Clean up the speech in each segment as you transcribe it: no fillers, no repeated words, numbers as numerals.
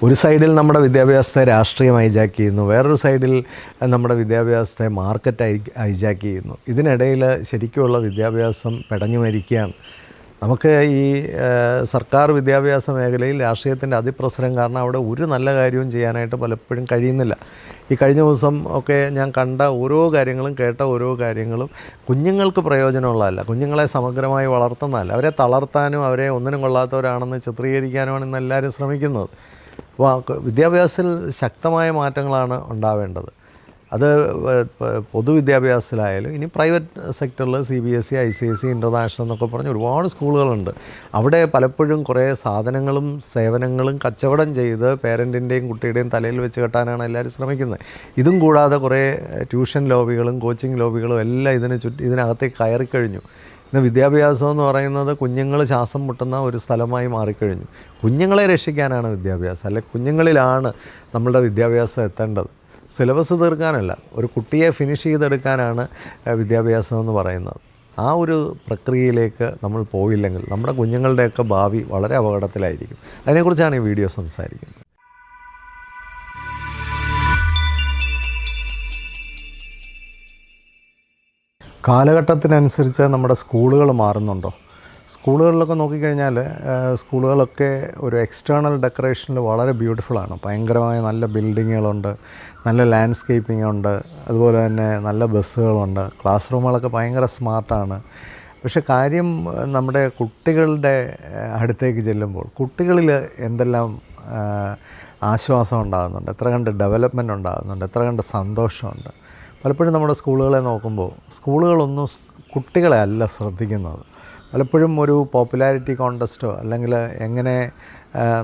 ഒരു സൈഡിൽ നമ്മുടെ വിദ്യാഭ്യാസത്തെ രാഷ്ട്രീയം ഹൈജാക്ക് ചെയ്യുന്നു, വേറൊരു സൈഡിൽ നമ്മുടെ വിദ്യാഭ്യാസത്തെ മാർക്കറ്റ് ഹൈജാക്ക് ചെയ്യുന്നു. ഇതിനിടയിൽ ശരിക്കുമുള്ള വിദ്യാഭ്യാസം പിടഞ്ഞു മരിക്കുകയാണ്. നമുക്ക് ഈ സർക്കാർ വിദ്യാഭ്യാസ മേഖലയിൽ രാഷ്ട്രീയത്തിൻ്റെ അതിപ്രസരം കാരണം അവിടെ ഒരു നല്ല കാര്യവും ചെയ്യാനായിട്ട് പലപ്പോഴും കഴിയുന്നില്ല. ഈ കഴിഞ്ഞ ദിവസം ഒക്കെ ഞാൻ കണ്ട ഓരോ കാര്യങ്ങളും കേട്ട ഓരോ കാര്യങ്ങളും കുഞ്ഞുങ്ങൾക്ക് പ്രയോജനമുള്ളതല്ല, കുഞ്ഞുങ്ങളെ സമഗ്രമായി വളർത്തുന്നതല്ല, അവരെ തളർത്താനും അവരെ ഒന്നിനും കൊള്ളാത്തവരാണെന്ന് ചിത്രീകരിക്കാനുമാണ് ഇന്ന് എല്ലാവരും ശ്രമിക്കുന്നത്. അപ്പോൾ വിദ്യാഭ്യാസത്തിൽ ശക്തമായ മാറ്റങ്ങളാണ് ഉണ്ടാവേണ്ടത്. അത് പൊതുവിദ്യാഭ്യാസത്തിലായാലും ഇനി പ്രൈവറ്റ് സെക്ടറിൽ CBSE, ICSE, ഇൻ്റർനാഷണൽ എന്നൊക്കെ പറഞ്ഞ് ഒരുപാട് സ്കൂളുകളുണ്ട്. അവിടെ പലപ്പോഴും കുറേ സാധനങ്ങളും സേവനങ്ങളും കച്ചവടം ചെയ്ത് പേരൻറ്റിൻ്റെയും കുട്ടിയുടെയും തലയിൽ വെച്ച് കെട്ടാനാണ് എല്ലാവരും ശ്രമിക്കുന്നത്. ഇതും കൂടാതെ കുറേ ട്യൂഷൻ ലോബികളും കോച്ചിങ് ലോബികളും എല്ലാം ഇതിനകത്തേക്ക് കയറിക്കഴിഞ്ഞു. ഇന്ന് വിദ്യാഭ്യാസം എന്ന് പറയുന്നത് കുഞ്ഞുങ്ങൾ ശ്വാസം മുട്ടുന്ന ഒരു സ്ഥലമായി മാറിക്കഴിഞ്ഞു. കുഞ്ഞുങ്ങളെ രക്ഷിക്കാനാണ് വിദ്യാഭ്യാസം, അല്ലെ കുഞ്ഞുങ്ങളിലാണ് നമ്മളുടെ വിദ്യാഭ്യാസം എത്തേണ്ടത്. സിലബസ് തീർക്കാനല്ല, ഒരു കുട്ടിയെ ഫിനിഷ് ചെയ്തെടുക്കാനാണ് വിദ്യാഭ്യാസം എന്ന് പറയുന്നത്. ആ ഒരു പ്രക്രിയയിലേക്ക് നമ്മൾ പോയില്ലെങ്കിൽ നമ്മുടെ കുഞ്ഞുങ്ങളുടെയൊക്കെ ഭാവി വളരെ അപകടത്തിലായിരിക്കും. അതിനെക്കുറിച്ചാണ് ഈ വീഡിയോ സംസാരിക്കുന്നത്. കാലഘട്ടത്തിനനുസരിച്ച് നമ്മുടെ സ്കൂളുകൾ മാറുന്നുണ്ടോ? സ്കൂളുകളിലൊക്കെ നോക്കിക്കഴിഞ്ഞാൽ സ്കൂളുകളൊക്കെ ഒരു എക്സ്റ്റേണൽ ഡെക്കറേഷനിൽ വളരെ ബ്യൂട്ടിഫുള്ളാണ്. ഭയങ്കരമായ നല്ല ബിൽഡിങ്ങുകളുണ്ട്, നല്ല ലാൻഡ്സ്കേപ്പിംഗ് ഉണ്ട്, അതുപോലെ തന്നെ നല്ല ബസ്സുകളുണ്ട്, ക്ലാസ് റൂമുകളൊക്കെ ഭയങ്കര സ്മാർട്ടാണ്. പക്ഷെ കാര്യം നമ്മുടെ കുട്ടികളുടെ അടുത്തേക്ക് ചെല്ലുമ്പോൾ കുട്ടികളിൽ എന്തെല്ലാം ആശ്വാസം ഉണ്ടാകുന്നുണ്ട്, എത്ര കണ്ട് ഡെവലപ്മെൻറ്റ് ഉണ്ടാകുന്നുണ്ട്, എത്ര കണ്ട് സന്തോഷമുണ്ട്. പലപ്പോഴും നമ്മുടെ സ്കൂളുകളെ നോക്കുമ്പോൾ സ്കൂളുകളൊന്നും കുട്ടികളെ അല്ല ശ്രദ്ധിക്കുന്നത്. പലപ്പോഴും ഒരു പോപ്പുലാരിറ്റി കോൺടെസ്റ്റോ അല്ലെങ്കിൽ എങ്ങനെ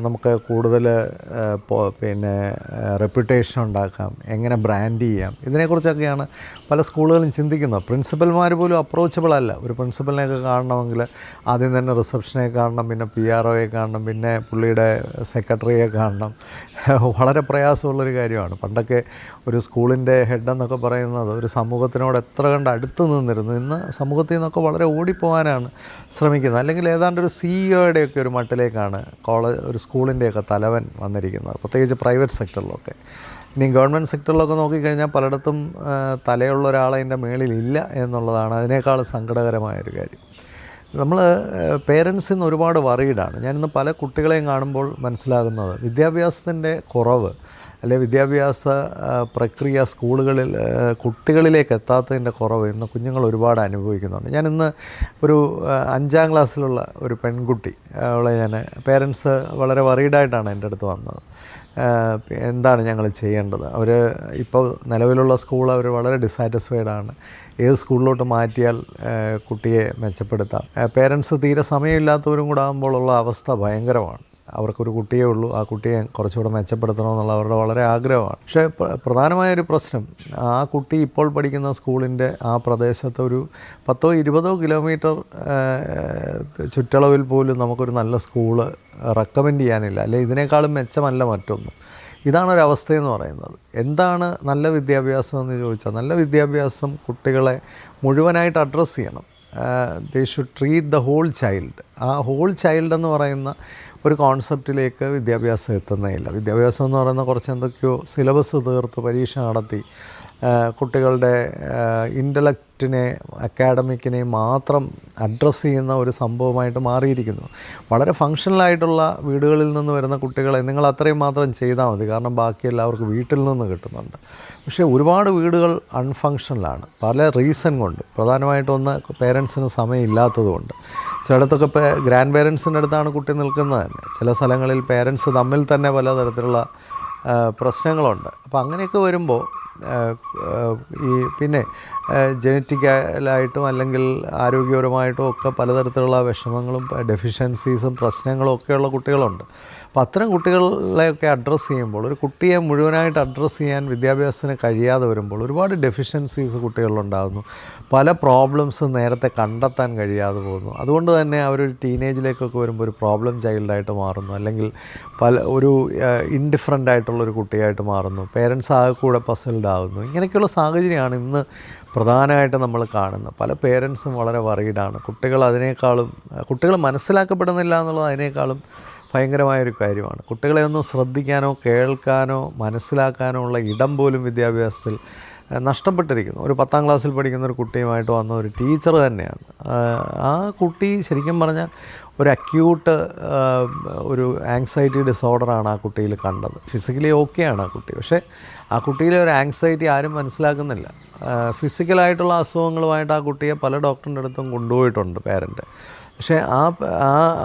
നമുക്ക് കൂടുതൽ റെപ്യൂട്ടേഷൻ ഉണ്ടാക്കാം, എങ്ങനെ ബ്രാൻഡ് ചെയ്യാം, ഇതിനെക്കുറിച്ചൊക്കെയാണ് പല സ്കൂളുകളും ചിന്തിക്കുന്നത്. പ്രിൻസിപ്പൽമാർ പോലും അപ്രോച്ചബിൾ അല്ല. ഒരു പ്രിൻസിപ്പലിനെയൊക്കെ കാണണമെങ്കിൽ ആദ്യം തന്നെ റിസപ്ഷനെ കാണണം, പിന്നെ PROയെ കാണണം, പിന്നെ പുള്ളിയുടെ സെക്രട്ടറിയെ കാണണം. വളരെ പ്രയാസമുള്ളൊരു കാര്യമാണ്. പണ്ടൊക്കെ ഒരു സ്കൂളിൻ്റെ ഹെഡ് എന്നൊക്കെ പറയുന്നത് ഒരു സമൂഹത്തിനോട് എത്ര കണ്ട് അടുത്ത് നിന്നിരുന്നു. ഇന്ന് സമൂഹത്തിൽ നിന്നൊക്കെ വളരെ ഓടിപ്പോകാനാണ് ശ്രമിക്കുന്നത്. അല്ലെങ്കിൽ ഏതാണ്ട് ഒരു CEOയുടെയൊക്കെ ഒരു മട്ടിലേക്കാണ് ഒരു സ്കൂളിൻ്റെയൊക്കെ തലവൻ വന്നിരിക്കുന്നത്, പ്രത്യേകിച്ച് പ്രൈവറ്റ് സെക്ടറിലൊക്കെ. ഇനി ഗവൺമെൻറ് സെക്ടറിലൊക്കെ നോക്കിക്കഴിഞ്ഞാൽ പലയിടത്തും തലയുള്ള ഒരാളതിൻ്റെ മേളിലില്ല എന്നുള്ളതാണ് അതിനേക്കാൾ സങ്കടകരമായൊരു കാര്യം. നമ്മൾ പേരൻസിൽ നിന്ന് ഒരുപാട് വറീഡാണ്. ഞാനിന്ന് പല കുട്ടികളെയും കാണുമ്പോൾ മനസ്സിലാകുന്നത് വിദ്യാഭ്യാസത്തിൻ്റെ കുറവ്, അല്ലെങ്കിൽ വിദ്യാഭ്യാസ പ്രക്രിയ സ്കൂളുകളിൽ കുട്ടികളിലേക്ക് എത്താത്തതിൻ്റെ കുറവ് ഇന്ന് കുഞ്ഞുങ്ങൾ ഒരുപാട് അനുഭവിക്കുന്നുണ്ട്. ഞാനിന്ന് ഒരു 5ാം ക്ലാസ്സിലുള്ള ഒരു പെൺകുട്ടി, അവളെ പേരൻസ് വളരെ വറീഡായിട്ടാണ് എൻ്റെ അടുത്ത് വന്നത്. എന്താണ് ഞങ്ങൾ ചെയ്യേണ്ടത്? അവർ ഇപ്പോൾ നിലവിലുള്ള സ്കൂൾ അവർ വളരെ ഡിസാറ്റിസ്ഫൈഡാണ്. ഏത് സ്കൂളിലോട്ട് മാറ്റിയാൽ കുട്ടിയെ മെച്ചപ്പെടുത്താം? പേരൻസ് തീരെ സമയമില്ലാത്തവരും കൂടെ ആകുമ്പോഴുള്ള അവസ്ഥ ഭയങ്കരമാണ്. അവർക്കൊരു കുട്ടിയേ ഉള്ളൂ, ആ കുട്ടിയെ കുറച്ചുകൂടെ മെച്ചപ്പെടുത്തണമെന്നുള്ള അവരുടെ വളരെ ആഗ്രഹമാണ്. പക്ഷേ പ്രധാനമായൊരു പ്രശ്നം, ആ കുട്ടി ഇപ്പോൾ പഠിക്കുന്ന സ്കൂളിൻ്റെ ആ പ്രദേശത്ത് ഒരു 10-20 കിലോമീറ്റർ ചുറ്റളവിൽ പോലും നമുക്കൊരു നല്ല സ്കൂള് റെക്കമെൻഡ് ചെയ്യാനില്ല, അല്ലെ ഇതിനേക്കാളും മെച്ചമല്ല മറ്റൊന്നും. ഇതാണൊരവസ്ഥയെന്ന് പറയുന്നത്. എന്താണ് നല്ല വിദ്യാഭ്യാസം എന്ന് ചോദിച്ചാൽ, നല്ല വിദ്യാഭ്യാസം കുട്ടികളെ മുഴുവനായിട്ട് അഡ്രസ്സ് ചെയ്യണം. They should treat the whole child. ആ ഹോൾ ചൈൽഡ് എന്ന് പറയുന്ന ഒരു കോൺസെപ്റ്റിലേക്ക് വിദ്യാഭ്യാസം എത്തുന്നേയില്ല. വിദ്യാഭ്യാസം എന്ന് പറയുന്ന കുറച്ച് എന്തൊക്കെയോ സിലബസ് തീർത്ത് പരീക്ഷ നടത്തി കുട്ടികളുടെ ഇൻ്റലക്റ്റിനെ അക്കാഡമിക്കിനെ മാത്രം അഡ്രസ്സ് ചെയ്യുന്ന ഒരു സംഭവമായിട്ട് മാറിയിരിക്കുന്നു. വളരെ ഫങ്ഷണലായിട്ടുള്ള വീടുകളിൽ നിന്ന് വരുന്ന കുട്ടികളെ നിങ്ങൾ അത്രയും മാത്രം ചെയ്താൽ മതി, കാരണം ബാക്കി എല്ലാവർക്കും വീട്ടിൽ നിന്ന് കിട്ടുന്നുണ്ട്. പക്ഷേ ഒരുപാട് വീടുകൾ അൺഫങ്ഷണലാണ് പല റീസൺ കൊണ്ട്. പ്രധാനമായിട്ടൊന്ന് പേരൻസിന് സമയമില്ലാത്തതുകൊണ്ട്. ചിലയിടത്തൊക്കെ ഗ്രാൻഡ് പേരൻസിൻ്റെ അടുത്താണ് കുട്ടി നിൽക്കുന്നത് തന്നെ. ചില സ്ഥലങ്ങളിൽ പേരൻസ് തമ്മിൽ തന്നെ പലതരത്തിലുള്ള പ്രശ്നങ്ങളുണ്ട്. അപ്പോൾ അങ്ങനെയൊക്കെ വരുമ്പോൾ പിന്നെ ജനറ്റിക്കലായിട്ടും അല്ലെങ്കിൽ ആരോഗ്യപരമായിട്ടും ഒക്കെ പലതരത്തിലുള്ള വിഷമങ്ങളും ഡെഫിഷ്യൻസീസും പ്രശ്നങ്ങളും ഒക്കെയുള്ള കുട്ടികളുണ്ട്. അപ്പോൾ അത്തരം കുട്ടികളെയൊക്കെ അഡ്രസ്സ് ചെയ്യുമ്പോൾ, ഒരു കുട്ടിയെ മുഴുവനായിട്ട് അഡ്രസ്സ് ചെയ്യാൻ വിദ്യാഭ്യാസത്തിന് കഴിയാതെ വരുമ്പോൾ ഒരുപാട് ഡെഫിഷ്യൻസീസ് കുട്ടികളിലുണ്ടാകുന്നു. പല പ്രോബ്ലംസ് നേരത്തെ കണ്ടെത്താൻ കഴിയാതെ പോകുന്നു. അതുകൊണ്ട് തന്നെ അവരൊരു ടീനേജിലേക്കൊക്കെ വരുമ്പോൾ ഒരു പ്രോബ്ലം ചൈൽഡായിട്ട് മാറുന്നു, അല്ലെങ്കിൽ ഒരു ഇൻഡിഫറൻ്റ് ആയിട്ടുള്ളൊരു കുട്ടിയായിട്ട് മാറുന്നു. പേരൻസ് ആകെ കൂടെ പസൽഡ് ആകുന്നു. ഇങ്ങനെയൊക്കെയുള്ള സാഹചര്യമാണ് ഇന്ന് പ്രധാനമായിട്ട് നമ്മൾ കാണുന്നത്. പല പേരൻസും വളരെ വറീഡാണ്. കുട്ടികൾ മനസ്സിലാക്കപ്പെടുന്നില്ല എന്നുള്ളത് അതിനേക്കാളും ഭയങ്കരമായൊരു കാര്യമാണ്. കുട്ടികളെ ഒന്ന് ശ്രദ്ധിക്കാനോ കേൾക്കാനോ മനസ്സിലാക്കാനോ ഉള്ള ഇടം പോലും വിദ്യാഭ്യാസത്തിൽ നഷ്ടപ്പെട്ടിരിക്കുന്നു. ഒരു 10ാം ക്ലാസ്സിൽ പഠിക്കുന്ന ഒരു കുട്ടിയുമായിട്ട് വന്ന ഒരു ടീച്ചർ തന്നെയാണ്. ആ കുട്ടി ശരിക്കും പറഞ്ഞാൽ ഒരു അക്യൂട്ട് ഒരു ആങ്സൈറ്റി ഡിസോർഡറാണ് ആ കുട്ടിയിൽ കണ്ടത്. ഫിസിക്കലി ഓക്കെയാണ് ആ കുട്ടി, പക്ഷേ ആ കുട്ടിയിലെ ഒരു ആങ്സൈറ്റി ആരും മനസ്സിലാക്കുന്നില്ല. ഫിസിക്കലായിട്ടുള്ള അസുഖങ്ങളുമായിട്ട് ആ കുട്ടിയെ പല ഡോക്ടറിൻ്റെ അടുത്തും കൊണ്ടുപോയിട്ടുണ്ട് പേരൻറ്റ്. പക്ഷേ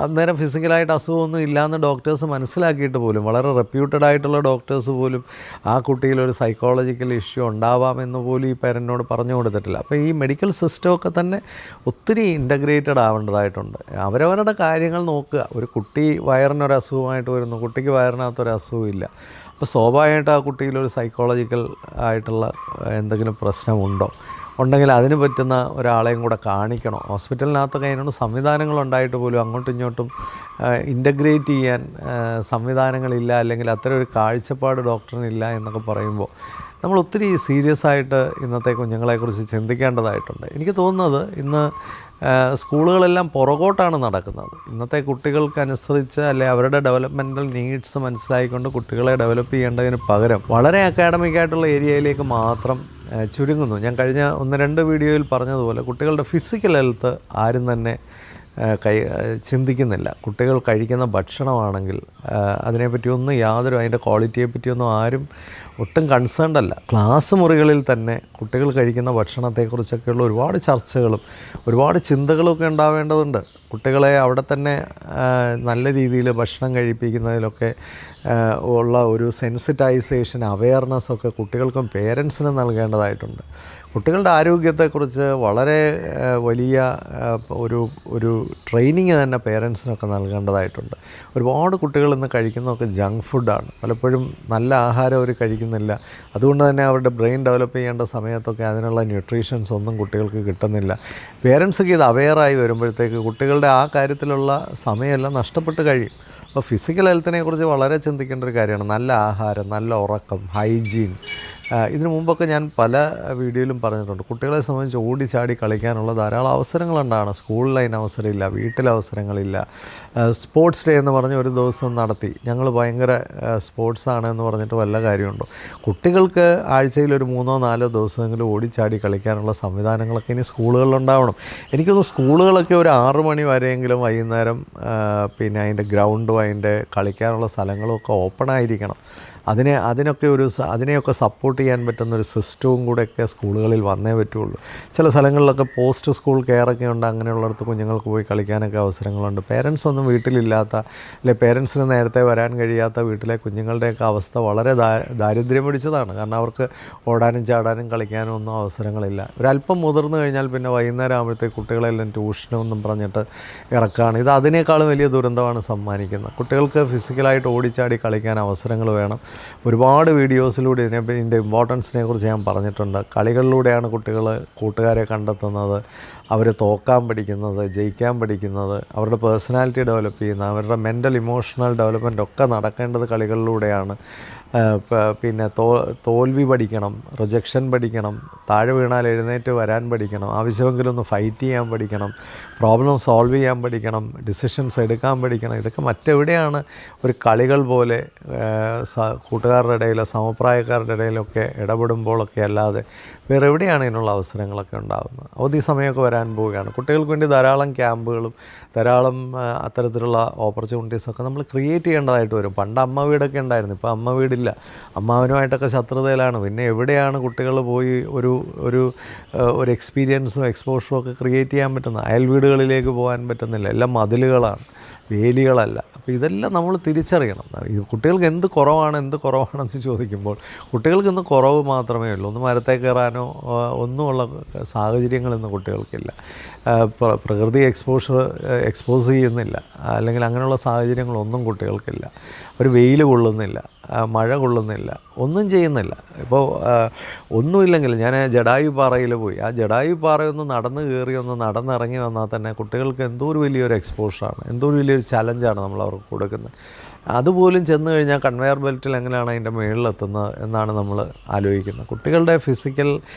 അന്നേരം ഫിസിക്കലായിട്ട് അസുഖമൊന്നും ഇല്ലയെന്ന് ഡോക്ടേഴ്സ് മനസ്സിലാക്കിയിട്ട് പോലും, വളരെ റെപ്യൂട്ടഡ് ആയിട്ടുള്ള ഡോക്ടേഴ്സ് പോലും ആ കുട്ടിയിലൊരു സൈക്കോളജിക്കൽ ഇഷ്യൂ ഉണ്ടാവാമെന്ന് പോലും ഈ പേരൻറ്റിനോട് പറഞ്ഞു കൊടുത്തിട്ടില്ല. അപ്പോൾ ഈ മെഡിക്കൽ സിസ്റ്റമൊക്കെ തന്നെ ഒത്തിരി ഇൻ്റഗ്രേറ്റഡ് ആവേണ്ടതായിട്ടുണ്ട്. അവരവരുടെ കാര്യങ്ങൾ നോക്കുക. ഒരു കുട്ടി വയറിനൊരു അസുഖമായിട്ട് വരുന്നു, കുട്ടിക്ക് വയറിനകത്തൊരു അസുഖമില്ല, അപ്പോൾ സ്വാഭാവികമായിട്ട് ആ കുട്ടിയിലൊരു സൈക്കോളജിക്കൽ ആയിട്ടുള്ള എന്തെങ്കിലും പ്രശ്നമുണ്ടോ, ഉണ്ടെങ്കിൽ അതിന് പറ്റുന്ന ഒരാളെയും കൂടെ കാണിക്കണം. ഹോസ്പിറ്റലിനകത്തൊക്കെ അതിനോട് സംവിധാനങ്ങളുണ്ടായിട്ട് പോലും അങ്ങോട്ടും ഇങ്ങോട്ടും ഇൻ്റഗ്രേറ്റ് ചെയ്യാൻ സംവിധാനങ്ങളില്ല, അല്ലെങ്കിൽ അത്തരം ഒരു കാഴ്ചപ്പാട് ഡോക്ടറിനില്ല എന്നൊക്കെ പറയുമ്പോൾ നമ്മൾ ഒത്തിരി സീരിയസ് ആയിട്ട് ഇന്നത്തെ കുഞ്ഞുങ്ങളെക്കുറിച്ച് ചിന്തിക്കേണ്ടതായിട്ടുണ്ട്. എനിക്ക് തോന്നുന്നത് ഇന്ന് സ്കൂളുകളെല്ലാം പുറകോട്ടാണ് നടക്കുന്നത്. ഇന്നത്തെ കുട്ടികൾക്കനുസരിച്ച് അല്ലെ അവരുടെ ഡെവലപ്മെൻറ്റൽ നീഡ്സ് മനസ്സിലാക്കിക്കൊണ്ട് കുട്ടികളെ ഡെവലപ്പ് ചെയ്യേണ്ടതിന് പകരം വളരെ അക്കാഡമിക്കായിട്ടുള്ള ഏരിയയിലേക്ക് മാത്രം ചുരുങ്ങുന്നു. ഞാൻ കഴിഞ്ഞ 1-2 വീഡിയോയിൽ പറഞ്ഞതുപോലെ കുട്ടികളുടെ ഫിസിക്കൽ ഹെൽത്ത് ആരും തന്നെ ചിന്തിക്കുന്നില്ല. കുട്ടികൾ കഴിക്കുന്ന ഭക്ഷണമാണെങ്കിൽ അതിനെപ്പറ്റിയൊന്നും അതിൻ്റെ ക്വാളിറ്റിയെ പറ്റിയൊന്നും ആരും ഒട്ടും കൺസേൺഡ് അല്ല. ക്ലാസ് മുറികളിൽ തന്നെ കുട്ടികൾ കഴിക്കുന്ന ഭക്ഷണത്തെക്കുറിച്ചൊക്കെയുള്ള ഒരുപാട് ചർച്ചകളും ഒരുപാട് ചിന്തകളൊക്കെ ഉണ്ടാവേണ്ടതുണ്ട്. കുട്ടികളെ അവിടെ തന്നെ നല്ല രീതിയിൽ ഭക്ഷണം കഴിപ്പിക്കുന്നതിലൊക്കെ ഉള്ള ഒരു സെൻസിറ്റൈസേഷൻ, അവെയർനെസ്സൊക്കെ കുട്ടികൾക്കും പേരൻസിനും നൽകേണ്ടതായിട്ടുണ്ട്. കുട്ടികളുടെ ആരോഗ്യത്തെക്കുറിച്ച് വളരെ വലിയ ഒരു ട്രെയിനിങ് തന്നെ പേരൻസിനൊക്കെ നൽകേണ്ടതായിട്ടുണ്ട്. ഒരുപാട് കുട്ടികൾ ഇന്ന് കഴിക്കുന്നതൊക്കെ ജങ്ക് ഫുഡാണ്. പലപ്പോഴും നല്ല ആഹാരം അവർ കഴിക്കുന്നില്ല. അതുകൊണ്ട് തന്നെ അവരുടെ ബ്രെയിൻ ഡെവലപ്പ് ചെയ്യേണ്ട സമയത്തൊക്കെ അതിനുള്ള ന്യൂട്രീഷൻസ് ഒന്നും കുട്ടികൾക്ക് കിട്ടുന്നില്ല. പേരൻസൊക്കെ ഇത് അവെയറായി വരുമ്പോഴത്തേക്ക് കുട്ടികളുടെ ആ കാര്യത്തിലുള്ള സമയമെല്ലാം നഷ്ടപ്പെട്ട് കഴിയും. അപ്പോൾ ഫിസിക്കൽ ഹെൽത്തിനെക്കുറിച്ച് വളരെ ചിന്തിക്കേണ്ട ഒരു കാര്യമാണ്. നല്ല ആഹാരം, നല്ല ഉറക്കം, ഹൈജീൻ. ഇതിനു മുമ്പൊക്കെ ഞാൻ പല വീഡിയോയിലും പറഞ്ഞിട്ടുണ്ട്, കുട്ടികളെ സംബന്ധിച്ച് ഓടിച്ചാടി കളിക്കാനുള്ള ധാരാളം അവസരങ്ങളുണ്ടാണ്. സ്കൂളിൽ അതിന് അവസരമില്ല, വീട്ടിൽ അവസരങ്ങളില്ല. സ്പോർട്സ് ഡേ എന്ന് പറഞ്ഞ് ഒരു ദിവസം നടത്തി, ഞങ്ങൾ ഭയങ്കര സ്പോർട്സാണ് എന്ന് പറഞ്ഞിട്ട് വല്ല കാര്യമുണ്ടോ? കുട്ടികൾക്ക് ആഴ്ചയിൽ ഒരു 3-4 ദിവസമെങ്കിലും ഓടിച്ചാടി കളിക്കാനുള്ള സംവിധാനങ്ങളൊക്കെ ഇനി സ്കൂളുകളിലുണ്ടാവണം. എനിക്കൊന്ന് സ്കൂളുകളൊക്കെ ഒരു 6 മണി വരെയെങ്കിലും വൈകുന്നേരം പിന്നെ അതിൻ്റെ ഗ്രൗണ്ടും അതിൻ്റെ കളിക്കാനുള്ള സ്ഥലങ്ങളും ഒക്കെ ഓപ്പണായിരിക്കണം. അതിനെയൊക്കെ സപ്പോർട്ട് ചെയ്യാൻ പറ്റുന്നൊരു സിസ്റ്റവും കൂടെയൊക്കെ സ്കൂളുകളിൽ വന്നേ പറ്റുള്ളൂ. ചില സ്ഥലങ്ങളിലൊക്കെ പോസ്റ്റ് സ്കൂൾ കെയറൊക്കെ ഉണ്ട്. അങ്ങനെയുള്ളിടത്ത് കുഞ്ഞുങ്ങൾക്ക് പോയി കളിക്കാനൊക്കെ അവസരങ്ങളുണ്ട്. പേരൻസ് ഒന്നും വീട്ടിലില്ലാത്ത, അല്ലെ പേരൻസിന് നേരത്തെ വരാൻ കഴിയാത്ത വീട്ടിലെ കുഞ്ഞുങ്ങളുടെയൊക്കെ അവസ്ഥ വളരെ ദാരിദ്ര്യം പിടിച്ചതാണ്. കാരണം അവർക്ക് ഓടാനും ചാടാനും കളിക്കാനും ഒന്നും അവസരങ്ങളില്ല. ഒരല്പം മുതിർന്നു കഴിഞ്ഞാൽ പിന്നെ വൈകുന്നേരം ആകുമ്പോഴത്തേക്ക് കുട്ടികളെല്ലാം ട്യൂഷനൊന്നും പറഞ്ഞിട്ട് ഇറക്കുകയാണ്. ഇത് അതിനേക്കാളും വലിയ ദുരന്തമാണ് സമ്മാനിക്കുന്നത്. കുട്ടികൾക്ക് ഫിസിക്കലായിട്ട് ഓടിച്ചാടി കളിക്കാൻ അവസരങ്ങൾ വേണം. ഒരുപാട് വീഡിയോസിലൂടെ ഇതിൻ്റെ ഇമ്പോർട്ടൻസിനെ കുറിച്ച് ഞാൻ പറഞ്ഞിട്ടുണ്ട്. കളികളിലൂടെയാണ് കുട്ടികൾ കൂട്ടുകാരെ കണ്ടെത്തുന്നത്, അവർ തോക്കാൻ പഠിക്കുന്നത്, ജയിക്കാൻ പഠിക്കുന്നത്, അവരുടെ പേഴ്സണാലിറ്റി ഡെവലപ്പ് ചെയ്യുന്നത്, അവരുടെ മെൻ്റൽ ഇമോഷണൽ ഡെവലപ്മെൻ്റ് ഒക്കെ നടക്കേണ്ടത് കളികളിലൂടെയാണ്. പിന്നെ തോൽവി പഠിക്കണം, റിജക്ഷൻ പഠിക്കണം, താഴെ വീണാൽ എഴുന്നേറ്റ് വരാൻ പഠിക്കണം, ആവശ്യമെങ്കിലും ഒന്ന് ഫൈറ്റ് ചെയ്യാൻ പഠിക്കണം, പ്രോബ്ലം സോൾവ് ചെയ്യാൻ പഠിക്കണം, ഡിസിഷൻസ് എടുക്കാൻ പഠിക്കണം. ഇതൊക്കെ മറ്റെവിടെയാണ് ഒരു കളികൾ പോലെ കൂട്ടുകാരുടെ ഇടയിലോ സമപ്രായക്കാരുടെ ഇടയിലൊക്കെ ഇടപെടുമ്പോഴൊക്കെ അല്ലാതെ വേറെ എവിടെയാണ് ഇതിനുള്ള അവസരങ്ങളൊക്കെ ഉണ്ടാകുന്നത്? അവധി സമയമൊക്കെ വരാൻ പോവുകയാണ്. കുട്ടികൾക്ക് വേണ്ടി ധാരാളം ക്യാമ്പുകളും ധാരാളം അത്തരത്തിലുള്ള ഓപ്പർച്യൂണിറ്റീസൊക്കെ നമ്മൾ ക്രിയേറ്റ് ചെയ്യേണ്ടതായിട്ട് വരും. പണ്ട് അമ്മ വീടൊക്കെ ഉണ്ടായിരുന്നു, ഇപ്പോൾ അമ്മ വീടില്ല. അമ്മാവനുമായിട്ടൊക്കെ ശത്രുതയിലാണ്. പിന്നെ എവിടെയാണ് കുട്ടികൾ പോയി ഒരു എക്സ്പീരിയൻസും എക്സ്പോഷറും ഒക്കെ ക്രിയേറ്റ് ചെയ്യാൻ പറ്റുന്നത്? അയൽ വീടുകളിലേക്ക് പോകാൻ പറ്റുന്നില്ല. എല്ലാം മതിലുകളാണ്, വേലികളല്ല. അപ്പോൾ ഇതെല്ലാം നമ്മൾ തിരിച്ചറിയണം. കുട്ടികൾക്ക് എന്ത് കുറവാണെന്ന് ചോദിക്കുമ്പോൾ കുട്ടികൾക്ക് ഇന്ന് കുറവ് മാത്രമേ ഉള്ളൂ. ഒന്ന് മരത്തെ കയറാനോ ഒന്നുമുള്ള സാഹചര്യങ്ങളിന്ന് കുട്ടികൾക്കില്ല. പ്രകൃതി എക്സ്പോസ് ചെയ്യുന്നില്ല, അല്ലെങ്കിൽ അങ്ങനെയുള്ള സാഹചര്യങ്ങളൊന്നും കുട്ടികൾക്കില്ല. ഒരു വെയിൽ കൊള്ളുന്നില്ല, മഴ കൊള്ളുന്നില്ല, ഒന്നും ചെയ്യുന്നില്ല. ഇപ്പോൾ ഒന്നുമില്ലെങ്കിൽ ഞാൻ ജടായുപ്പാറയിൽ പോയി, ആ ജടായുപ്പാറയൊന്ന് നടന്ന് കയറി ഒന്ന് നടന്നിറങ്ങി വന്നാൽ തന്നെ കുട്ടികൾക്ക് എന്തോ ഒരു വലിയൊരു എക്സ്പോഷറാണ്, എന്തോ ഒരു വലിയൊരു ചലഞ്ചാണ് നമ്മൾ അവർക്ക് കൊടുക്കുന്നത്. അതുപോലും ചെന്ന് കഴിഞ്ഞാൽ കൺവെയർ ബെൽറ്റിൽ എങ്ങനെയാണ് അതിൻ്റെ മുകളിലെത്തുന്നത് എന്നാണ് നമ്മൾ ആലോചിക്കുന്നത്. കുട്ടികളുടെ ഫിസിക്കൽ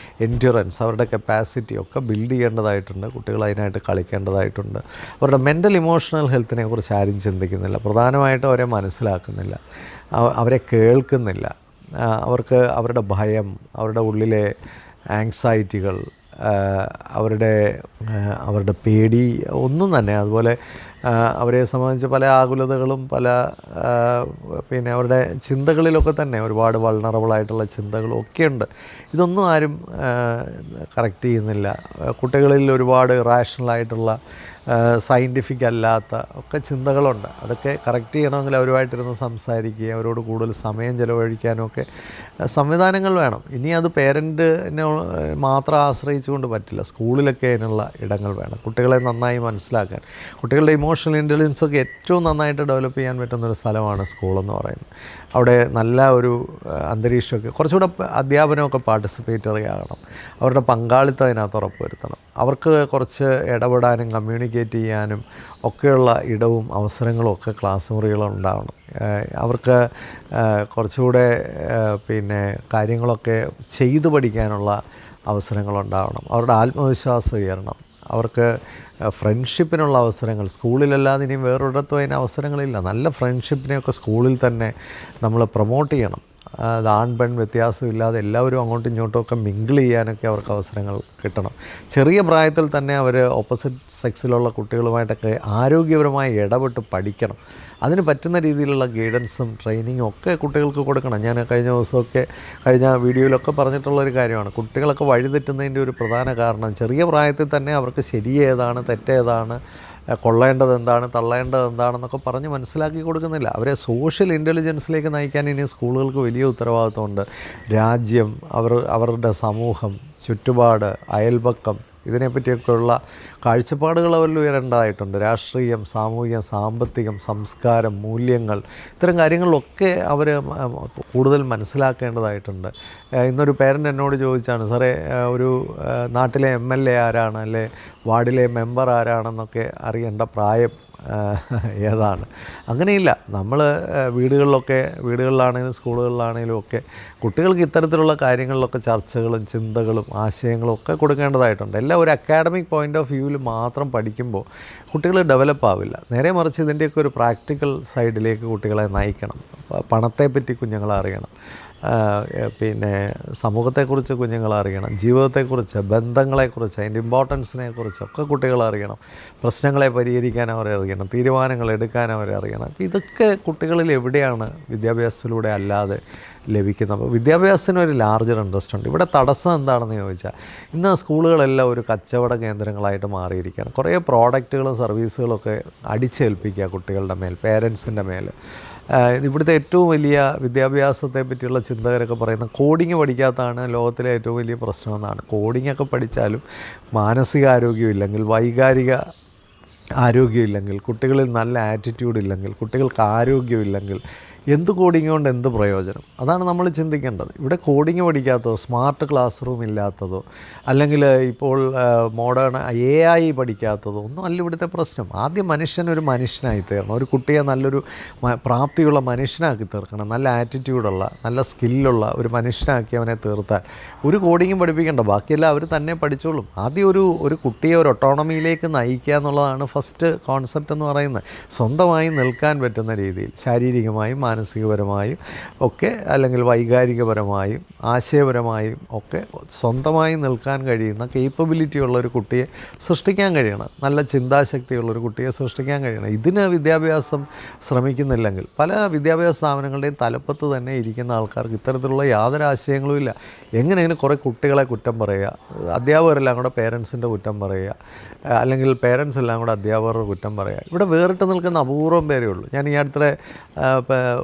എൻഡ്യൂറൻസ്, അവരുടെ കപ്പാസിറ്റി ഒക്കെ ബിൽഡ് ചെയ്യേണ്ടതായിട്ടുണ്ട്. കുട്ടികൾ അതിനായിട്ട് കളിക്കേണ്ടതായിട്ടുണ്ട്. അവരുടെ മെൻ്റൽ ഇമോഷണൽ ഹെൽത്തിനെ കുറിച്ച് ആരും ചിന്തിക്കുന്നില്ല. പ്രധാനമായിട്ടും അവരെ മനസ്സിലാക്കുന്നില്ല, അവരെ കേൾക്കുന്നില്ല. അവർക്ക് അവരുടെ ഭയം, അവരുടെ ഉള്ളിലെ ആങ്സൈറ്റികൾ, അവരുടെ പേടി ഒന്നും തന്നെ, അതുപോലെ അവരെ സംബന്ധിച്ച് പല ആകുലതകളും, പിന്നെ അവരുടെ ചിന്തകളിലൊക്കെ തന്നെ ഒരുപാട് വൾണറബിളായിട്ടുള്ള ചിന്തകളും ഒക്കെയുണ്ട്. ഇതൊന്നും ആരും കറക്റ്റ് ചെയ്യുന്നില്ല. കുട്ടികളിൽ ഒരുപാട് ഇറാഷണലായിട്ടുള്ള സയൻറ്റിഫിക് അല്ലാത്ത ഒക്കെ ചിന്തകളുണ്ട്. അതൊക്കെ കറക്റ്റ് ചെയ്യണമെങ്കിൽ അവരുമായിട്ടിരുന്ന് സംസാരിക്കുക, അവരോട് കൂടുതൽ സമയം ചിലവഴിക്കാനൊക്കെ സംവിധാനങ്ങൾ വേണം. ഇനി അത് പേരൻറ്റിനെ മാത്രം ആശ്രയിച്ചുകൊണ്ട് പറ്റില്ല. സ്കൂളിലൊക്കെ അതിനുള്ള ഇടങ്ങൾ വേണം. കുട്ടികളെ നന്നായി മനസ്സിലാക്കാൻ, കുട്ടികളുടെ ഇമോഷണൽ ഇൻ്റലിജൻസൊക്കെ ഏറ്റവും നന്നായിട്ട് ഡെവലപ്പ് ചെയ്യാൻ പറ്റുന്നൊരു സ്ഥലമാണ് സ്കൂളെന്ന് പറയുന്നത്. അവിടെ നല്ല ഒരു അന്തരീക്ഷമൊക്കെ, കുറച്ചുകൂടെ അധ്യാപനമൊക്കെ പാർട്ടിസിപ്പേറ്ററി ആകണം. അവരുടെ പങ്കാളിത്തം അതിനകത്ത് ഉറപ്പുവരുത്തണം. അവർക്ക് കുറച്ച് ഇടപെടാനും കമ്മ്യൂണിക്കേറ്റ് ചെയ്യാനും ഒക്കെയുള്ള ഇടവും അവസരങ്ങളും ഒക്കെ ക്ലാസ് മുറികളുണ്ടാവണം. അവർക്ക് കുറച്ചുകൂടെ പിന്നെ കാര്യങ്ങളൊക്കെ ചെയ്തു പഠിക്കാനുള്ള അവസരങ്ങളുണ്ടാവണം. അവരുടെ ആത്മവിശ്വാസം ഉയരണം. അവർക്ക് ഫ്രണ്ട്ഷിപ്പിനുള്ള അവസരങ്ങൾ, സ്കൂളിലല്ലാതെ ഇനിയും വേറൊരിടത്തും അതിന് അവസരങ്ങളില്ല. നല്ല ഫ്രണ്ട്ഷിപ്പിനെയൊക്കെ സ്കൂളിൽ തന്നെ നമ്മൾ പ്രൊമോട്ട് ചെയ്യണം. അത് ആൺ പെൺ വ്യത്യാസമില്ലാതെ എല്ലാവരും അങ്ങോട്ടും ഇങ്ങോട്ടും ഒക്കെ മിങ്കിൾ ചെയ്യാനൊക്കെ അവർക്ക് അവസരങ്ങൾ കിട്ടണം. ചെറിയ പ്രായത്തിൽ തന്നെ അവർ ഓപ്പോസിറ്റ് സെക്സിലുള്ള കുട്ടികളുമായിട്ടൊക്കെ ആരോഗ്യപരമായി ഇടപെട്ട് പഠിക്കണം. അതിന് പറ്റുന്ന രീതിയിലുള്ള ഗൈഡൻസും ട്രെയിനിങ്ങും ഒക്കെ കുട്ടികൾക്ക് കൊടുക്കണം. ഞാൻ കഴിഞ്ഞ വീഡിയോയിലൊക്കെ പറഞ്ഞിട്ടുള്ളൊരു കാര്യമാണ്. കുട്ടികളൊക്കെ വഴിതെറ്റുന്നതിൻ്റെ ഒരു പ്രധാന കാരണം ചെറിയ പ്രായത്തിൽ തന്നെ അവർക്ക് ശരിയേതാണ് തെറ്റേതാണ്, കൊള്ളേണ്ടത് എന്താണ്, തള്ളേണ്ടത് എന്താണെന്നൊക്കെ പറഞ്ഞ് മനസ്സിലാക്കി കൊടുക്കുന്നില്ല. അവരെ സോഷ്യൽ ഇൻ്റലിജൻസിലേക്ക് നയിക്കാൻ ഇനി സ്കൂളുകൾക്ക് വലിയ ഉത്തരവാദിത്വമുണ്ട്. രാജ്യം, അവരുടെ സമൂഹം, ചുറ്റുപാട്, അയൽപക്കം, ഇതിനെപ്പറ്റിയൊക്കെയുള്ള കാഴ്ചപ്പാടുകൾ അവരിൽ ഉയരേണ്ടതായിട്ടുണ്ട്. രാഷ്ട്രീയം, സാമൂഹികം, സാമ്പത്തികം, സംസ്കാരം, മൂല്യങ്ങൾ, ഇത്തരം കാര്യങ്ങളിലൊക്കെ അവർ കൂടുതൽ മനസ്സിലാക്കേണ്ടതായിട്ടുണ്ട്. ഇന്നൊരു പേരൻ്റ് എന്നോട് ചോദിച്ചാണ്, സാറേ ഒരു നാട്ടിലെ MLA ആരാണ്, അല്ലെ വാർഡിലെ മെമ്പർ ആരാണെന്നൊക്കെ അറിയേണ്ട പ്രായം ഏതാണ്? അങ്ങനെയില്ല. നമ്മൾ വീടുകളിലാണെങ്കിലും സ്കൂളുകളിലാണെങ്കിലും ഒക്കെ കുട്ടികൾക്ക് ഇത്തരത്തിലുള്ള കാര്യങ്ങളിലൊക്കെ ചർച്ചകളും ചിന്തകളും ആശയങ്ങളും ഒക്കെ കൊടുക്കേണ്ടതായിട്ടുണ്ട്. എല്ലാം ഒരു അക്കാഡമിക് പോയിൻ്റ് ഓഫ് വ്യൂവിൽ മാത്രം പഠിക്കുമ്പോൾ കുട്ടികൾ ഡെവലപ്പ് ആവില്ല. നേരെ മറിച്ച് ഇതിൻ്റെയൊക്കെ ഒരു പ്രാക്ടിക്കൽ സൈഡിലേക്ക് കുട്ടികളെ നയിക്കണം. പണത്തെപ്പറ്റി കുഞ്ഞുങ്ങളെ അറിയണം, പിന്നെ സമൂഹത്തെക്കുറിച്ച് കുഞ്ഞുങ്ങളറിയണം, ജീവിതത്തെക്കുറിച്ച്, ബന്ധങ്ങളെക്കുറിച്ച്, അതിൻ്റെ ഇമ്പോർട്ടൻസിനെക്കുറിച്ചൊക്കെ കുട്ടികളറിയണം. പ്രശ്നങ്ങളെ പരിഹരിക്കാൻ അവരെ അറിയണം, തീരുമാനങ്ങൾ എടുക്കാൻ അവരെ അറിയണം. അപ്പോൾ ഇതൊക്കെ കുട്ടികളിൽ എവിടെയാണ് വിദ്യാഭ്യാസത്തിലൂടെ അല്ലാതെ ലഭിക്കുന്നത്? അപ്പോൾ വിദ്യാഭ്യാസത്തിന് ഒരു ലാർജർ ഇൻട്രസ്റ്റ് ഉണ്ട്. ഇവിടെ തടസ്സം എന്താണെന്ന് ചോദിച്ചാൽ, ഇന്ന് സ്കൂളുകളെല്ലാം ഒരു കച്ചവട കേന്ദ്രങ്ങളായിട്ട് മാറിയിരിക്കുകയാണ്. കുറേ പ്രോഡക്റ്റുകളും സർവീസുകളൊക്കെ അടിച്ചേൽപ്പിക്കുക കുട്ടികളുടെ മേൽ, പേരൻസിൻ്റെ മേൽ. ഇവിടുത്തെ ഏറ്റവും വലിയ വിദ്യാഭ്യാസത്തെ പറ്റിയുള്ള ചിന്തകരൊക്കെ പറയുന്ന കോഡിങ് പഠിക്കാത്തതാണ് ലോകത്തിലെ ഏറ്റവും വലിയ പ്രശ്നമെന്നാണ്. കോഡിങ്ങൊക്കെ പഠിച്ചാലും മാനസികാരോഗ്യമില്ലെങ്കിൽ, വൈകാരിക ആരോഗ്യമില്ലെങ്കിൽ, കുട്ടികളിൽ നല്ല ആറ്റിറ്റ്യൂഡ് ഇല്ലെങ്കിൽ, കുട്ടികൾക്ക് ആരോഗ്യമില്ലെങ്കിൽ എന്ത് കോഡിങ് കൊണ്ട് എന്ത് പ്രയോജനം? അതാണ് നമ്മൾ ചിന്തിക്കേണ്ടത്. ഇവിടെ കോഡിങ് പഠിക്കാത്തതോ, സ്മാർട്ട് ക്ലാസ് റൂം ഇല്ലാത്തതോ, അല്ലെങ്കിൽ ഇപ്പോൾ മോഡേൺ AI പഠിക്കാത്തതോ ഒന്നും അല്ല ഇവിടുത്തെ പ്രശ്നം. ആദ്യം മനുഷ്യനൊരു മനുഷ്യനായി തീരണം. ഒരു കുട്ടിയെ നല്ലൊരു പ്രാപ്തിയുള്ള മനുഷ്യനാക്കി തീർക്കണം. നല്ല ആറ്റിറ്റ്യൂഡുള്ള, നല്ല സ്കില്ലുള്ള ഒരു മനുഷ്യനാക്കി അവനെ തീർത്താൽ ഒരു കോഡിങ്ങും പഠിപ്പിക്കേണ്ട, ബാക്കിയെല്ലാം അവർ തന്നെ പഠിച്ചോളും. ആദ്യം ഒരു കുട്ടിയെ ഒരു ഓട്ടോണമിയിലേക്ക് നയിക്കുക എന്നുള്ളതാണ് ഫസ്റ്റ് കോൺസെപ്റ്റ് എന്ന് പറയുന്നത്. സ്വന്തമായി നിൽക്കാൻ പറ്റുന്ന രീതിയിൽ, ശാരീരികമായും മാനസികപരമായും ഒക്കെ, അല്ലെങ്കിൽ വൈകാരികപരമായും ആശയപരമായും ഒക്കെ സ്വന്തമായി നിൽക്കാൻ കഴിയുന്ന കേപ്പബിലിറ്റി ഉള്ള ഒരു കുട്ടിയെ സൃഷ്ടിക്കാൻ കഴിയണം. നല്ല ചിന്താശക്തിയുള്ളൊരു കുട്ടിയെ സൃഷ്ടിക്കാൻ കഴിയണം. ഇതിന് വിദ്യാഭ്യാസം ശ്രമിക്കുന്നില്ലെങ്കിൽ, പല വിദ്യാഭ്യാസ സ്ഥാപനങ്ങളുടെയും തലപ്പത്ത് തന്നെ ഇരിക്കുന്ന ആൾക്കാർക്ക് ഇത്തരത്തിലുള്ള യാതൊരു ആശയങ്ങളും ഇല്ല. എങ്ങനെയാണ് കുറേ കുട്ടികളെ കുറ്റം പറയുക, അധ്യാപകരെല്ലാം കൂടെ പേരൻസിൻ്റെ കുറ്റം പറയുക, അല്ലെങ്കിൽ പേരൻസ് എല്ലാം കൂടെ അധ്യാപകരുടെ കുറ്റം പറയുക. ഇവിടെ വേറിട്ട് നിൽക്കുന്ന അപൂർവം പേരേ ഉള്ളൂ. ഞാൻ ഈ അടുത്തിടെ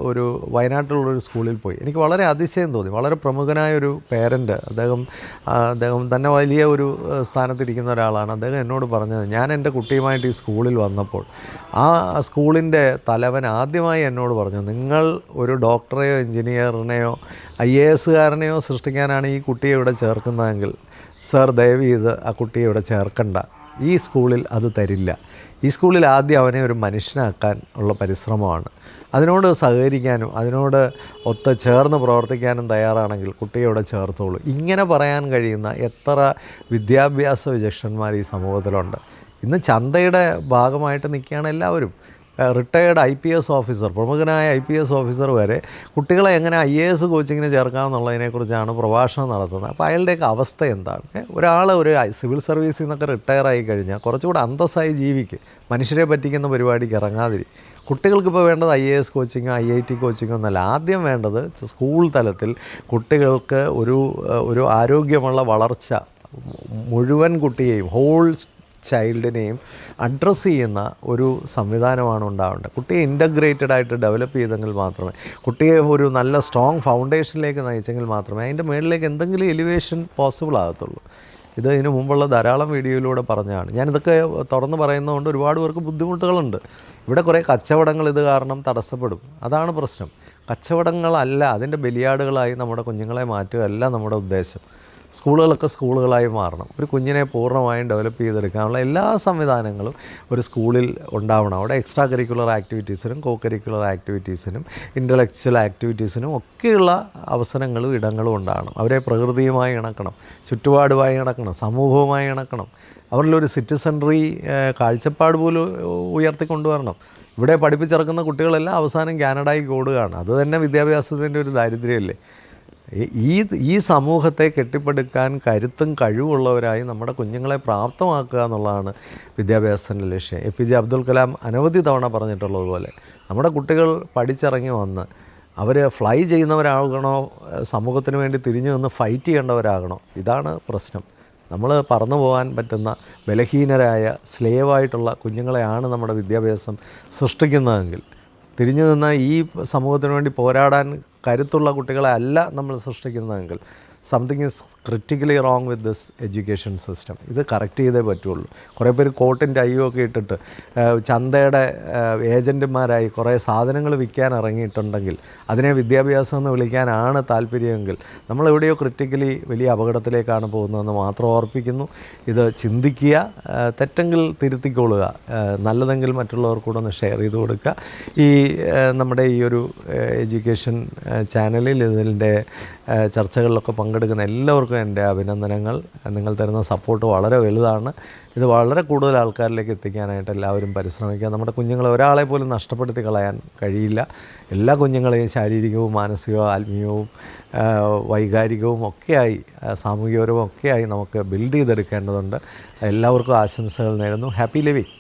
ഒരു വയനാട്ടിലുള്ളൊരു സ്കൂളിൽ പോയി. എനിക്ക് വളരെ അതിശയം തോന്നി. വളരെ പ്രമുഖനായൊരു പേരൻറ്റ്, അദ്ദേഹം തന്നെ വലിയ ഒരു സ്ഥാനത്തിരിക്കുന്ന ഒരാളാണ്. അദ്ദേഹം എന്നോട് പറഞ്ഞത്, ഞാൻ എൻ്റെ കുട്ടിയുമായിട്ട് ഈ സ്കൂളിൽ വന്നപ്പോൾ ആ സ്കൂളിൻ്റെ തലവൻ ആദ്യമായി എന്നോട് പറഞ്ഞു, നിങ്ങൾ ഒരു ഡോക്ടറെയോ എഞ്ചിനീയറിനെയോ IAS-കാരനെയോ സൃഷ്ടിക്കാനാണ് ഈ കുട്ടിയെ ഇവിടെ ചേർക്കുന്നതെങ്കിൽ സർ ദയവ് ചെയ്ത് ആ കുട്ടിയെ ഇവിടെ ചേർക്കണ്ട. ഈ സ്കൂളിൽ അത് തരില്ല. ഈ സ്കൂളിൽ ആദ്യം അവനെ ഒരു മനുഷ്യനാക്കാൻ ഉള്ള പരിശ്രമമാണ്. അതിനോട് സഹകരിക്കാനും അതിനോട് ഒത്ത് ചേർന്ന് പ്രവർത്തിക്കാനും തയ്യാറാണെങ്കിൽ കുട്ടിയെ ഇവിടെ ചേർത്തോളൂ. ഇങ്ങനെ പറയാൻ കഴിയുന്ന എത്ര വിദ്യാഭ്യാസ വിചക്ഷണന്മാർ ഈ സമൂഹത്തിലുണ്ട്. ഇന്ന് ചന്തയുടെ ഭാഗമായിട്ട് നിൽക്കുകയാണ് എല്ലാവരും. റിട്ടയേർഡ് IPS ഓഫീസർ, പ്രമുഖനായ IPS ഓഫീസർ വരെ കുട്ടികളെ എങ്ങനെ IAS കോച്ചിങ്ങിന് ചേർക്കാമെന്നുള്ളതിനെക്കുറിച്ചാണ് പ്രഭാഷണം നടത്തുന്നത്. അപ്പോൾ അയാളുടെയൊക്കെ അവസ്ഥ എന്താണ്? ഒരാൾ ഒരു സിവിൽ സർവീസിൽ നിന്നൊക്കെ റിട്ടയറായി കഴിഞ്ഞാൽ കുറച്ചുകൂടെ അന്തസ്സായി ജീവിക്കുക, മനുഷ്യരെ പറ്റിക്കുന്ന പരിപാടിക്ക് ഇറങ്ങാതിരി. കുട്ടികൾക്കിപ്പോൾ വേണ്ടത് IAS കോച്ചിങ്ങോ IIT കോച്ചിങ്ങോ എന്നല്ല. ആദ്യം വേണ്ടത് സ്കൂൾ തലത്തിൽ കുട്ടികൾക്ക് ഒരു ആരോഗ്യമുള്ള വളർച്ച, മുഴുവൻ കുട്ടിയെയും ഹോൾ ചൈൽഡിനെയും അഡ്രസ്സ് ചെയ്യുന്ന ഒരു സംവിധാനമാണ് ഉണ്ടാവേണ്ടത്. കുട്ടിയെ ഇൻ്റഗ്രേറ്റഡ് ആയിട്ട് ഡെവലപ്പ് ചെയ്തെങ്കിൽ മാത്രമേ, കുട്ടിയെ ഒരു നല്ല സ്ട്രോങ് ഫൗണ്ടേഷനിലേക്ക് നയിച്ചെങ്കിൽ മാത്രമേ അതിൻ്റെ മുകളിലേക്ക് എന്തെങ്കിലും എലിവേഷൻ പോസിബിൾ ആകത്തുള്ളൂ. ഇതിനു മുമ്പുള്ള ധാരാളം വീഡിയോയിലൂടെ പറഞ്ഞതാണ്. ഞാനിതൊക്കെ തുറന്ന് പറയുന്നതുകൊണ്ട് ഒരുപാട് പേർക്ക് ബുദ്ധിമുട്ടുകളുണ്ട്. ഇവിടെ കുറേ കച്ചവടങ്ങൾ ഇത് കാരണം തടസ്സപ്പെടും. അതാണ് പ്രശ്നം. കച്ചവടങ്ങളല്ല, അതിൻ്റെ ബലിയാടുകളായി നമ്മുടെ കുഞ്ഞുങ്ങളെ മാറ്റുകയല്ല നമ്മുടെ ഉദ്ദേശം. സ്കൂളുകളൊക്കെ സ്കൂളുകളായി മാറണം. ഒരു കുഞ്ഞിനെ പൂർണ്ണമായും ഡെവലപ്പ് ചെയ്തെടുക്കാനുള്ള എല്ലാ സംവിധാനങ്ങളും ഒരു സ്കൂളിൽ ഉണ്ടാവണം. അവിടെ എക്സ്ട്രാ കരിക്കുലർ ആക്ടിവിറ്റീസിനും കോ കരിക്കുലർ ആക്ടിവിറ്റീസിനും ഇൻ്റലക്ച്വൽ ആക്ടിവിറ്റീസിനും ഒക്കെയുള്ള അവസരങ്ങളും ഇടങ്ങളും ഉണ്ടാകണം. അവരെ പ്രകൃതിയുമായി ഇണക്കണം, ചുറ്റുപാടുമായി ഇണക്കണം, സമൂഹവുമായി ഇണക്കണം. അവരിലൊരു സിറ്റിസൺറി കാഴ്ചപ്പാട് പോലും ഉയർത്തിക്കൊണ്ടുവരണം. ഇവിടെ പഠിപ്പിച്ചിറക്കുന്ന കുട്ടികളെല്ലാം അവസാനം കാനഡയ്ക്ക് ഓടുകയാണ്. അത് തന്നെ വിദ്യാഭ്യാസത്തിൻ്റെ ഒരു ദാരിദ്ര്യമല്ലേ? ഈ സമൂഹത്തെ കെട്ടിപ്പടുക്കാൻ കരുത്തും കഴിവുള്ളവരായി നമ്മുടെ കുഞ്ഞുങ്ങളെ പ്രാപ്തമാക്കുക എന്നുള്ളതാണ് വിദ്യാഭ്യാസത്തിൻ്റെ ലക്ഷ്യം. APJ അബ്ദുൽ കലാം അനവധി തവണ പറഞ്ഞിട്ടുള്ളതുപോലെ നമ്മുടെ കുട്ടികൾ പഠിച്ചിറങ്ങി വന്ന് അവർ ഫ്ലൈ ചെയ്യുന്നവരാകണോ, സമൂഹത്തിന് വേണ്ടി തിരിഞ്ഞു നിന്ന് ഫൈറ്റ് ചെയ്യേണ്ടവരാകണോ? ഇതാണ് പ്രശ്നം. നമ്മൾ പറന്നു പോകാൻ പറ്റുന്ന ബലഹീനരായ സ്ലേവായിട്ടുള്ള കുഞ്ഞുങ്ങളെയാണ് നമ്മുടെ വിദ്യാഭ്യാസം സൃഷ്ടിക്കുന്നതെങ്കിൽ, തിരിഞ്ഞു നിന്ന ഈ സമൂഹത്തിന് വേണ്ടി പോരാടാൻ കരുത്തുള്ള കുട്ടികളെ അല്ല നമ്മൾ സൃഷ്ടിക്കുന്നതെങ്കിൽ, something is critically wrong with this education system. ഇത് കറക്റ്റ് ചെയ്തേ പറ്റുള്ളൂ. കുറേ പേര് കോട്ടിൻ്റെ അയ്യൊക്കെ ഇട്ടിട്ട് ചന്തയുടെ ഏജൻറ്റുമാരായി കുറേ സാധനങ്ങൾ വിൽക്കാൻ ഇറങ്ങിയിട്ടുണ്ടെങ്കിൽ അതിനെ വിദ്യാഭ്യാസം എന്ന് വിളിക്കാനാണ് താല്പര്യമെങ്കിൽ നമ്മളെവിടെയോ ക്രിറ്റിക്കലി വലിയ അപകടത്തിലേക്കാണ് പോകുന്നതെന്ന് മാത്രം ഓർപ്പിക്കുന്നു. ഇത് ചിന്തിക്കുക, തെറ്റെങ്കിൽ തിരുത്തിക്കൊള്ളുക, നല്ലതെങ്കിൽ മറ്റുള്ളവർക്കൂടെ ഒന്ന് ഷെയർ ചെയ്ത് കൊടുക്കുക. നമ്മുടെ ഈ ഒരു എഡ്യൂക്കേഷൻ ചാനലിൽ ഇതിൻ്റെ ചർച്ചകളിലൊക്കെ പങ്കെടുക്കുന്ന എല്ലാവർക്കും എൻ്റെ അഭിനന്ദനങ്ങൾ. നിങ്ങൾ തരുന്ന സപ്പോർട്ട് വളരെ വലുതാണ്. ഇത് വളരെ കൂടുതൽ ആൾക്കാരിലേക്ക് എത്തിക്കാനായിട്ട് എല്ലാവരും പരിശ്രമിക്കുക. നമ്മുടെ കുഞ്ഞുങ്ങളെ ഒരാളെ പോലും നഷ്ടപ്പെടുത്തി കളയാൻ കഴിയില്ല. എല്ലാ കുഞ്ഞുങ്ങളെയും ശാരീരികവും മാനസികവും ആത്മീയവും വൈകാരികവും ഒക്കെയായി, സാമൂഹികപരവും ഒക്കെയായി നമുക്ക് ബിൽഡ് ചെയ്തെടുക്കേണ്ടതുണ്ട്. എല്ലാവർക്കും ആശംസകൾ നേരുന്നു. Happy living.